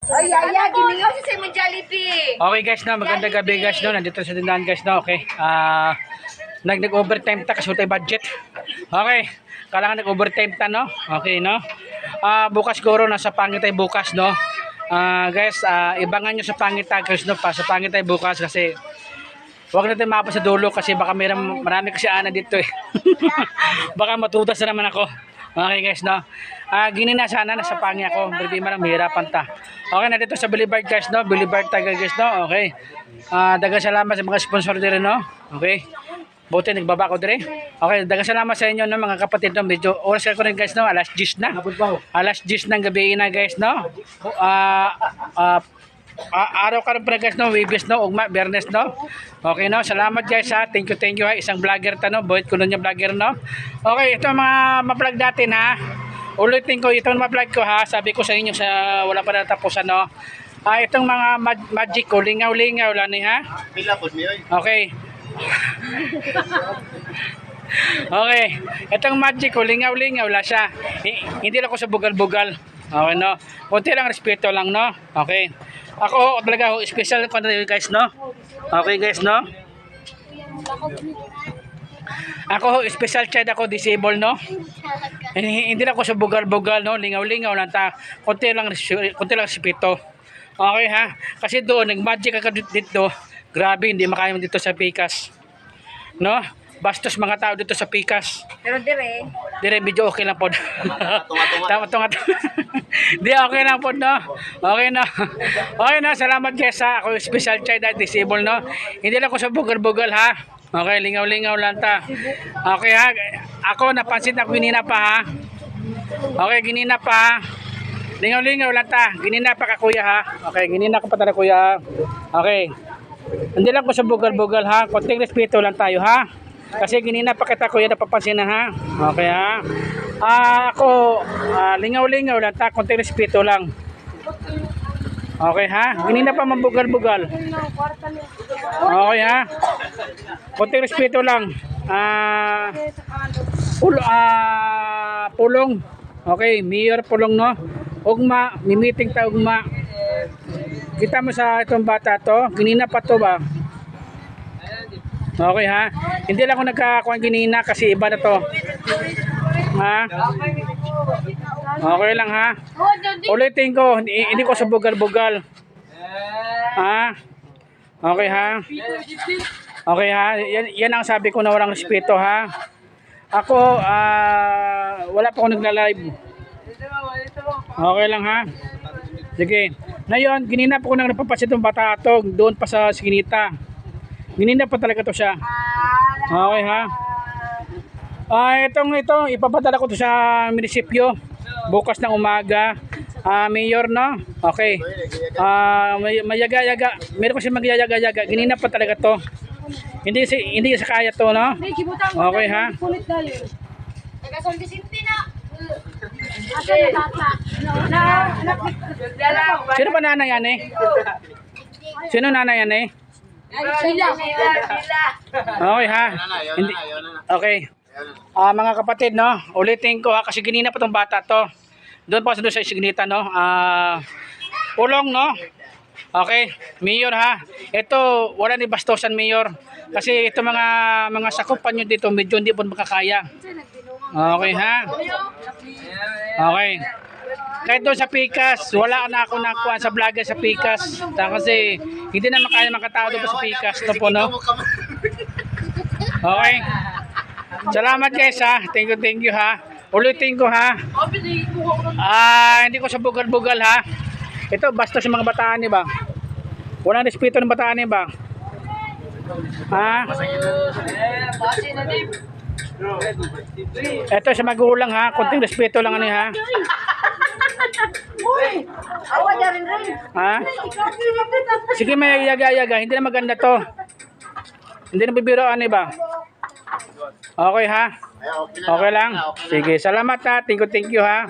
Ay, giningaw si Simon Jollibee. Okay guys, no, magandang gabi guys, no. Nandito sa tindahan guys, no. Okay. Nag-overtime ta kasi tayo budget. Okay. Kailangan nag-overtime ta, no. Okay, no. Bukas guro nasa pangit tayo bukas, no. Guys, ibangan nyo sa pangit tayo guys, no. Sa pangit tayo bukas kasi huwag natin mapa sa dulo kasi baka marami kasi ana dito eh. Baka matutas na naman ako. Okay guys, no. Ginina sana nasa pangi ako. Hindi man mahirapan ta. Okay na dito sa Boulevard guys, no. Boulevard taga guys, no. Okay. Daghang salamat sa mga sponsor dire, no. Okay. Buti nagbaba ko dire. Okay, daghang salamat sa inyo, no, mga kapatid, no. Medyo oras ko rin guys, no. Alas 10 na. Alas 10 ng gabi na guys, no. Araw ka rin pa guys, no. Wibis, no. Ugma, Bernes, no. Okay, no. Salamat guys, ha. Thank you ha. Isang vlogger ta, no. Boyd ko nun yung vlogger, no. Okay, ito mga ma-vlog natin, ha. Ulitin ko itong ma-vlog ko, ha. Sabi ko sa inyo sa wala pa natapusan, no. Itong mga magic ko, lingaw-lingaw lang, ha. Okay. Okay. Itong magic ko, lingaw-lingaw lang siya. Hindi lang ko sa bugal-bugal. Okay, no. Kunti lang respeto lang, no. Okay. Ako talaga special ko na guys, no. Okay guys, no. Ako special child ako, disabled, no. Hindi lang ako sa bugal-bugal, no. Lingaw-lingaw lang ta. Kunti lang respeto. Okay ha. Kasi doon nag-magic ka dito. Grabe, hindi makaya dito sa Pikas. No? Bastos mga tao dito sa Pikas. Pero dire video okay lang po. Tama. Di okay lang po, no. Okay na. Okay na, salamat guys ha. Ako special child at disabled, no. Hindi lang ako sa bugal-bugal ha. Okay, lingaw-lingaw lang ta. Okay ha. Ako napansin ako ginina pa ha. Okay, ginina pa. Lingaw-lingaw lang ta. Ginina pa ka kuya ha. Okay, ginina ko pa talaga kuya ha. Okay. Hindi lang ko sa bugal-bugal ha. Konting respeto lang tayo ha. Kasi ginina pa kita kuya, napapansin na ha. Okay ha. Ako lingaw-lingaw lang ta, konting respeto lang. Okay ha. Ginina pa mambugal-bugal. Okay ha. Konting respeto lang. Pulong. Okay, Mayor Pulong, no. Ugma, mimiting ta ugma. Kita mo sa itong bata to, ginina pa to ba? Okay ha. Hindi lang ako nagkakuha ginina kasi iba na to. Ha? Okay lang ha. Ulitin ko, hindi ko sa bugal-bugal. Ha? Okay ha. Okay ha. Yan ang sabi ko na walang respeto ha. Ako, wala pa ako nagla-live. Okay lang ha. Sige. Ngayon, ginina pa ko nang napapasit ng bata ito doon pa sa Siginita. Ginina pa talaga to siya. Okay ha. Itong ipapadala ko to sa munisipyo bukas ng umaga. Mayor, no? Okay. Mayaga-yaga. Meron kasi magyayaga-yaga. Ginina pa talaga to. Hindi sa kaya to, no? Okay ha. Sino ba nanay yan eh? Sino nanay yan eh? Okay ha. Okay. Mga kapatid, no? Ulitin ko ha kasi ginina pa tong bata to. Doon pa sa Siginita, no? Pulong, no? Okay, Mayor ha. Ito wala ni bastosan Mayor kasi ito mga sakupan nyo dito medyo hindi po makakaya. Okay ha. Okay. Kahit doon sa Pikas, wala na ako nakuha sa vlogger sa Pikas. Kasi hindi na makaya makatao doon pa sa Pikas. Ito po, no? Okay. Salamat guys ha. Thank you ha. Ulitin ko ha. Hindi ko sa bugal-bugal ha. Ito basta sa mga bataan niya ba? Walang respeto ng bataan niya ba? Ha? Ito sa magulang ha. Kunting respeto lang ano ha. Ha? Sige may yaga-yaga. Hindi na maganda to. Hindi na bibiroan ba? Okay ha? Okay lang? Sige, salamat ha. Thank you ha.